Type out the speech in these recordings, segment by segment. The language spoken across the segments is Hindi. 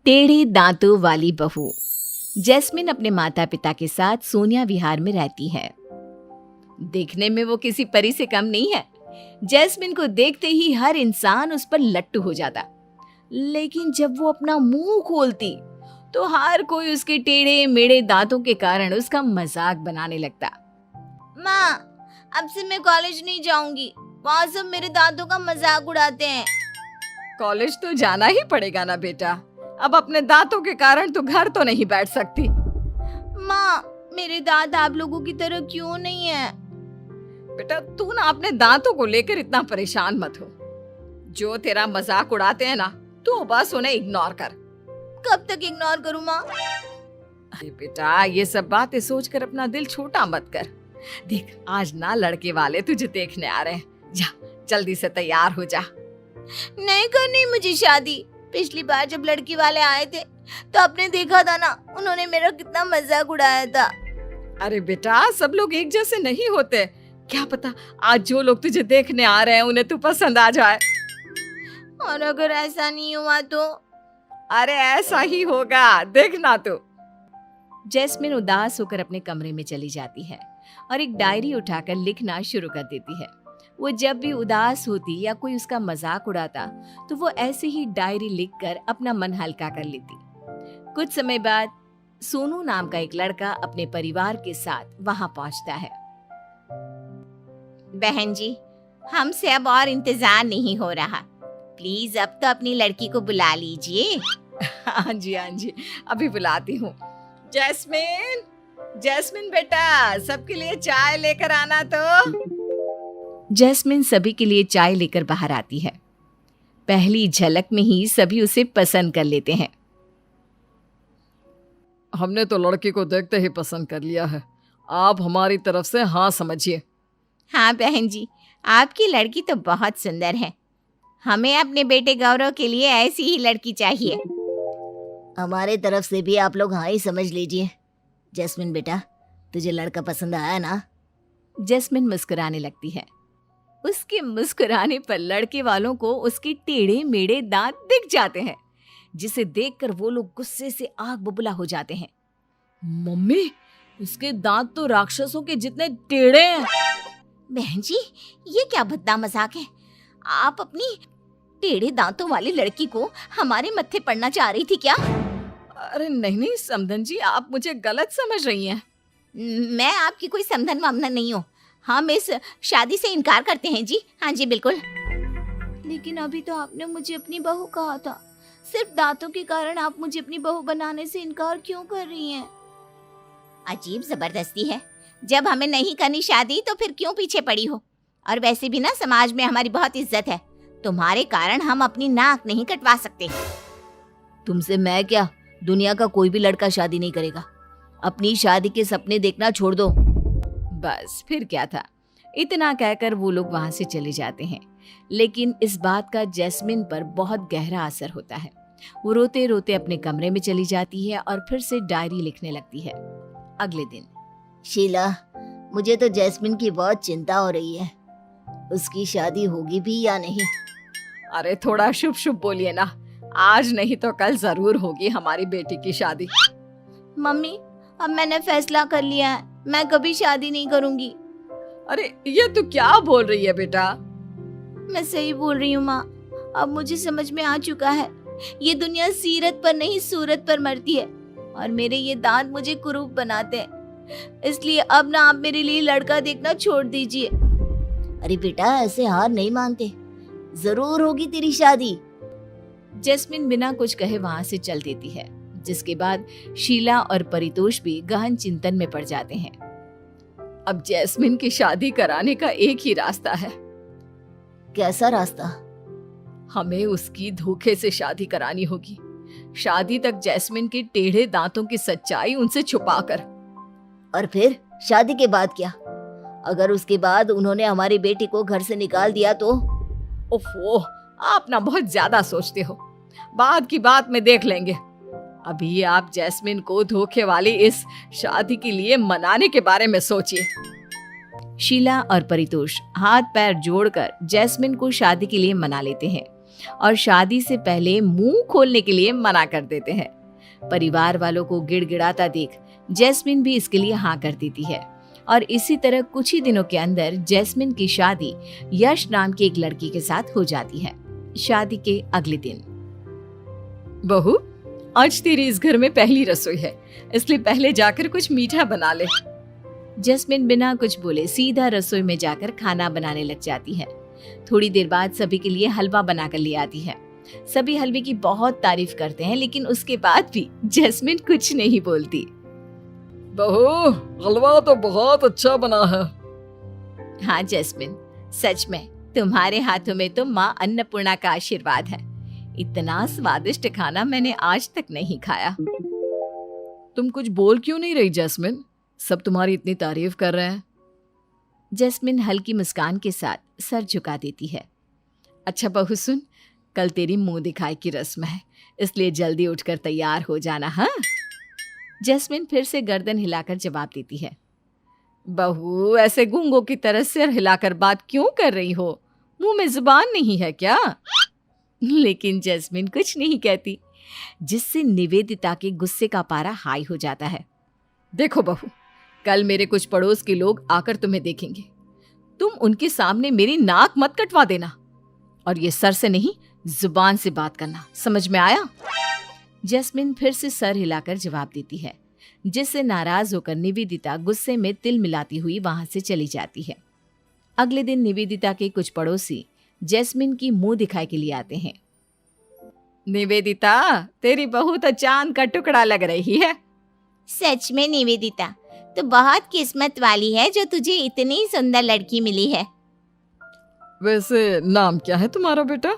टेढ़े दांतों वाली बहू। जैस्मिन अपने माता पिता के साथ सोनिया विहार में रहती है। देखने में वो किसी परी से कम नहीं है। जैस्मिन को देखते ही हर इंसान उस पर लट्टू हो जाता, लेकिन जब वो अपना मुंह खोलती तो हर कोई उसके टेढ़े मेढ़े दांतों के कारण उसका मजाक बनाने लगता। माँ, अब से मैं कॉलेज नहीं जाऊंगी, वहाँ सब मेरे दांतों का मजाक उड़ाते हैं। कॉलेज तो जाना ही पड़ेगा ना बेटा, अब अपने दांतों के कारण तू घर तो नहीं बैठ सकती। माँ, मेरे दांत आप लोगों की तरह क्यों नहीं है? बेटा तू ना अपने दांतों को लेकर इतना परेशान मत हो। जो तेरा मजाक उड़ाते हैं ना, तू बस उन्हें इग्नोर कर। कब तक इग्नोर करूँ माँ? अरे बेटा ये सब बातें सोचकर अपना दिल छोटा मत कर। देख आज ना लड़के वाले तुझे देखने आ रहे हैं, जा जल्दी से तैयार हो जा। नहीं करनी मुझे शादी। पिछली बार जब लड़की वाले आए थे तो आपने देखा था ना, उन्होंने मेरा कितना मजाक उड़ाया था। अरे बेटा सब लोग एक जैसे नहीं होते, क्या पता आज जो लोग तुझे देखने आ रहे हैं उन्हें तू पसंद आ जाए। और अगर ऐसा नहीं हुआ तो? अरे ऐसा ही होगा, देखना तू। जैस्मिन उदास होकर अपने कमरे में चली जाती है और एक डायरी उठाकर लिखना शुरू कर देती है। वो जब भी उदास होती या कोई उसका मजाक उड़ाता तो वो ऐसे ही डायरी लिखकर अपना मन हल्का कर लेती। कुछ समय बाद सोनू नाम का एक लड़का अपने परिवार के साथ वहां पहुंचता है। बहन जी, हमसे अब और इंतजार नहीं हो रहा, प्लीज अब तो अपनी लड़की को बुला लीजिए। हाँ जी, अभी बुलाती हूँ। जैस्मिन, जैस्मिन बेटा सबके लिए चाय लेकर आना तो। जैस्मिन सभी के लिए चाय लेकर बाहर आती है। पहली झलक में ही सभी उसे पसंद कर लेते हैं। हमने तो लड़के को देखते ही पसंद कर लिया है, आप हमारी तरफ से हाँ समझिए। हाँ बहन जी, आपकी लड़की तो बहुत सुंदर है, हमें अपने बेटे गौरव के लिए ऐसी ही लड़की चाहिए। हमारे तरफ से भी आप लोग हाँ ही समझ लीजिए। जैस्मिन बेटा, तुझे लड़का पसंद आया ना? जैस्मिन मुस्कुराने लगती है। उसके मुस्कुराने पर लड़के वालों को उसके टेढ़े मेढ़े दांत दिख जाते हैं, जिसे देखकर वो लोग गुस्से से आग बबूला हो जाते हैं। मम्मी, इसके दांत तो राक्षसों के जितने टेढ़े हैं। बहन जी, ये क्या भद्दा मजाक है? आप अपनी टेढ़े दांतों वाली लड़की को हमारे मत्थे पड़ना चाह रही थी क्या? अरे नहीं समधन जी, आप मुझे गलत समझ रही हैं। मैं आपकी कोई समधन वामधन नहीं हूँ, हम इस शादी से इनकार करते हैं जी। हाँ जी बिल्कुल। लेकिन अभी तो आपने मुझे अपनी बहू कहा था, सिर्फ दांतों के कारण आप मुझे अपनी बहू बनाने से इनकार क्यों कर रही हैं? अजीब जबरदस्ती है, जब हमें नहीं करनी शादी तो फिर क्यों पीछे पड़ी हो? और वैसे भी ना समाज में हमारी बहुत इज्जत है, तुम्हारे कारण हम अपनी नाक नहीं कटवा सकते। तुमसे मैं क्या, दुनिया का कोई भी लड़का शादी नहीं करेगा। अपनी शादी के सपने देखना छोड़ दो। बस फिर क्या था, इतना कहकर वो लोग वहां से चले जाते हैं। लेकिन इस बात का जैस्मिन पर बहुत गहरा असर होता है। वो रोते रोते अपने कमरे में चली जाती है और फिर से डायरी लिखने लगती है। अगले दिन। शीला, मुझे तो जैस्मिन की बहुत चिंता हो रही है, उसकी शादी होगी भी या नहीं? अरे थोड़ा शुभ शुभ बोलिए ना, आज नहीं तो कल जरूर होगी हमारी बेटी की शादी। मम्मी, अब मैंने फैसला कर लिया है, मैं कभी शादी नहीं करूंगी। अरे ये तू क्या बोल रही है बेटा? मैं सही बोल रही हूँ माँ, अब मुझे समझ में आ चुका है, ये दुनिया सीरत पर नहीं सूरत पर मरती है, और मेरे ये दांत मुझे कुरूप बनाते हैं। इसलिए अब ना आप मेरे लिए लड़का देखना छोड़ दीजिए। अरे बेटा, ऐसे हार नहीं मानते, जरूर होगी तेरी शादी। जैस्मिन बिना कुछ कहे वहां से चल देती है, जिसके बाद शीला और परितोष भी गहन चिंतन में पड़ जाते हैं। अब जैस्मिन की शादी कराने का एक ही रास्ता है। कैसा रास्ता? हमें उसकी धोखे से शादी करानी होगी। शादी तक जैस्मिन के टेढ़े दांतों की सच्चाई उनसे छुपाकर। और फिर शादी के बाद क्या? अगर उसके बाद उन्होंने हमारी बेटी को घर से निकाल दिया तो? ओफो, आप ना बहुत ज्यादा सोचते हो, बाद की बात में देख लेंगे। अभी आप जैस्मिन को धोखे वाली इस शादी के लिए मनाने के बारे में सोचिए। शीला और परितोष हाथ पैर जोड़कर जैस्मिन को शादी के लिए मना लेते हैं और शादी से पहले मुंह खोलने के लिए मना कर देते हैं। परिवार वालों को गिड़गिड़ाता देख जैस्मिन भी इसके लिए हाँ कर देती है और इसी तरह कुछ ही दिनों के अंदर जैस्मिन की शादी यश नाम की एक लड़की के साथ हो जाती है। शादी के अगले दिन, बहू, आज तेरी इस घर में पहली रसोई है, इसलिए पहले जाकर कुछ मीठा बना ले। जैस्मिन बिना कुछ बोले सीधा रसोई में जाकर खाना बनाने लग जाती है। थोड़ी देर बाद सभी के लिए हलवा बनाकर ले आती है। सभी हलवे की बहुत तारीफ करते हैं, लेकिन उसके बाद भी जैस्मिन कुछ नहीं बोलती। बहू, हलवा तो बहुत अच्छा बना है। हाँ जैस्मिन, सच में तुम्हारे हाथों में तो माँ अन्नपूर्णा का आशीर्वाद है। इतना स्वादिष्ट खाना मैंने आज तक नहीं खाया। तुम कुछ बोल क्यों नहीं रही जैस्मिन? सब तुम्हारी इतनी तारीफ कर रहे हैं। जैस्मिन हल्की मुस्कान के साथ सर झुका देती है। अच्छा बहू सुन, कल तेरी मुंह दिखाई की रस्म है, इसलिए जल्दी उठकर तैयार हो जाना। हाँ, जैस्मिन फिर से गर्दन हिलाकर जवाब देती है। बहू, ऐसे गूंगों की तरह सिर हिलाकर बात क्यों कर रही हो? मुंह में जुबान नहीं है क्या? लेकिन जैस्मिन कुछ नहीं कहती, जिससे निवेदिता के गुस्से का पारा हाई हो जाता है। देखो बहू, कल मेरे कुछ पड़ोस के लोग आकर तुम्हें देखेंगे। तुम उनके सामने मेरी नाक मत कटवा देना, और ये सर से नहीं जुबान से बात करना, समझ में आया? जैस्मिन फिर से सर हिलाकर जवाब देती है, जिससे नाराज होकर निवेदिता गुस्से में तिल मिलाती हुई वहां से चली जाती है। अगले दिन निवेदिता के कुछ पड़ोसी जैस्मिन की मुंह दिखाई के लिए आते हैं। निवेदिता, तेरी बहू तो चांद का टुकड़ा लग रही है। सच में निवेदिता, तो बहुत किस्मत वाली है जो तुझे इतनी सुंदर लड़की मिली है। वैसे नाम क्या है तुम्हारा बेटा?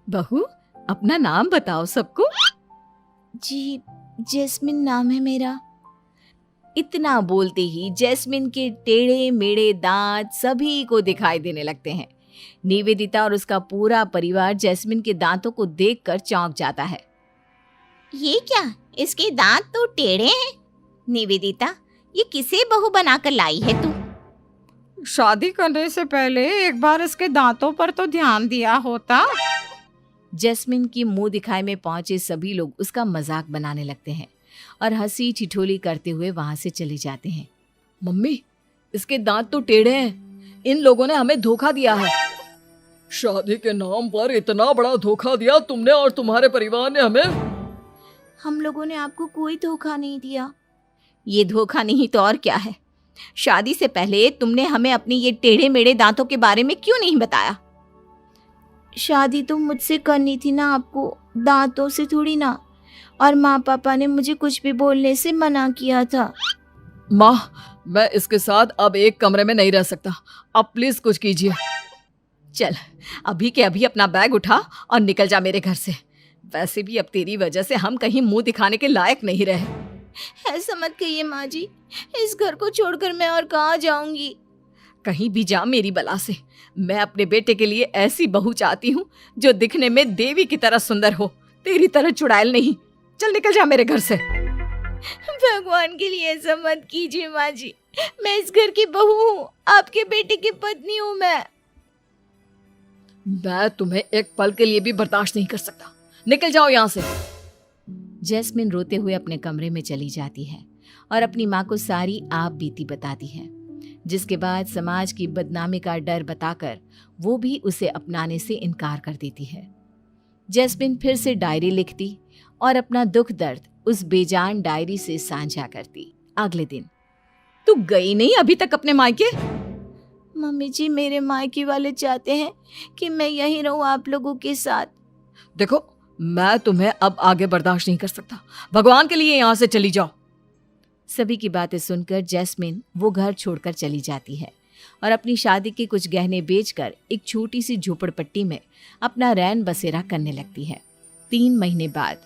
बहू, अपना नाम बताओ सबको। जी, जैस्मिन नाम है मेरा। इतना बोलते ही जैस्मिन के टेढ़े मेढ़े दांत सभी को दिखाई देने लगते हैं। निवेदिता और उसका पूरा परिवार जैस्मिन के दांतों को देखकर चौंक जाता है। ये क्या, इसके दांत तो टेढ़े हैं। निवेदिता, ये किसे बहू बनाकर लाई है तू? शादी करने से पहले एक बार इसके दांतों पर तो ध्यान दिया होता। जैस्मिन की मुंह दिखाई में पहुंचे सभी लोग उसका मजाक बनाने लगते हैं और हंसी ठिठोली करते हुए वहां से चले जाते हैं। मम्मी, इसके दांत तो टेढ़े हैं। इन लोगों ने हमें धोखा दिया है। शादी के नाम पर इतना बड़ा धोखा दिया तुमने और तुम्हारे परिवार ने हमें। हम लोगों ने आपको कोई धोखा नहीं दिया। ये धोखा नहीं तो और क्या है? शादी से पहले तुमने हमें अपने ये टेढ़े मेढ़े दांतों के बारे में क्यों नहीं बताया? शादी तो मुझसे करनी थी ना आपको, दांतों से थोड़ी ना। और माँ पापा ने मुझे कुछ भी बोलने से मना किया था। माँ, मैं इसके साथ अब एक कमरे में नहीं रह सकता। अब प्लीज कुछ कीजिए। चल, अभी के अभी अपना बैग उठा और निकल जा मेरे घर से। वैसे भी अब तेरी वजह से हम कहीं मुंह दिखाने के लायक नहीं रहे। ऐसा मत कहिए माँ जी, इस घर को छोड़कर मैं और कहाँ जाऊंगी? कहीं भी जा मेरी बला से। मैं अपने बेटे के लिए ऐसी बहू चाहती हूँ जो दिखने में देवी की तरह सुंदर हो, तेरी तरह चुड़ैल नहीं। चल निकल जा मेरे घर से। भगवान के लिए ऐसा मत कीजिए माँ जी, मैं इस घर की बहू हूँ, आपके बेटे की पत्नी हूँ। मैं तुम्हें एक पल के लिए भी बर्दाश्त नहीं कर सकता। निकल जाओ यहाँ से। जैस्मिन रोते हुए अपने कमरे में चली जाती है और अपनी माँ को सारी आप बीती बताती है, जिसके बाद समाज की बदनामी का डर बताकर वो भी उसे अपनाने से इनकार कर देती है। जैस्मिन फिर से डायरी लिखती और अपना दुख दर्द उस बेजान डायरी से साझा करती। अगले दिन, तू गई नहीं अभी तक अपने मायके? मम्मी जी, मेरे मायके वाले चाहते हैं कि मैं यहीं रहूं आप लोगों के साथ। देखो, मैं तुम्हें अब आगे बर्दाश्त नहीं कर सकता। भगवान के लिए यहाँ से चली जाओ। सभी की बातें सुनकर जैस्मिन वो घर छोड़कर चली जाती है और अपनी शादी के कुछ गहने बेचकर एक छोटी सी झोपड़पट्टी में अपना रैन बसेरा करने लगती है। 3 महीने बाद,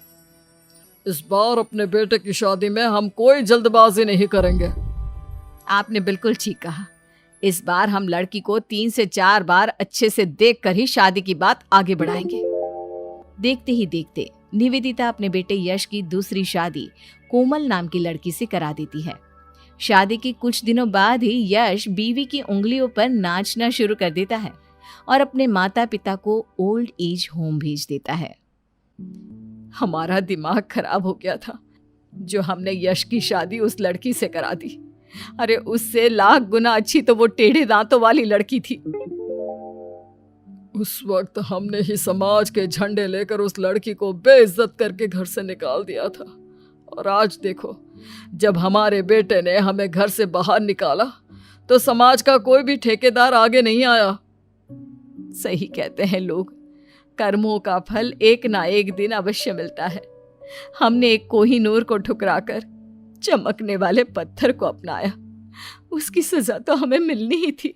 इस बार अपने बेटे की शादी में हम कोई जल्दबाजी नहीं करेंगे। आपने बिल्कुल ठीक कहा। इस बार हम लड़की को 3 से 4 बार अच्छे से देखकर ही शादी की बात आगे बढ़ाएंगे। देखते ही देखते निवेदिता अपने बेटे यश की दूसरी शादी कोमल नाम की लड़की से करा देती है। शादी के कुछ दिनों बाद ही यश बीवी की उंगलियों पर नाचना शुरू कर देता है और अपने माता पिता को ओल्ड एज होम भेज देता है। हमारा दिमाग खराब हो गया था जो हमने यश की शादी उस लड़की से करा दी। अरे उससे लाख गुना अच्छी तो वो टेढ़े दांतों वाली लड़की थी। उस वक्त हमने ही समाज के झंडे लेकर उस लड़की को बेइज्जत करके घर से निकाल दिया था, और आज देखो जब हमारे बेटे ने हमें घर से बाहर निकाला तो समाज का कोई भी ठेकेदार आगे नहीं आया। सही कहते हैं लोग, कर्मों का फल एक ना एक दिन अवश्य मिलता है। हमने एक कोहिनूर को ठुकराकर चमकने वाले पत्थर को अपनाया, उसकी सजा तो हमें मिलनी ही थी।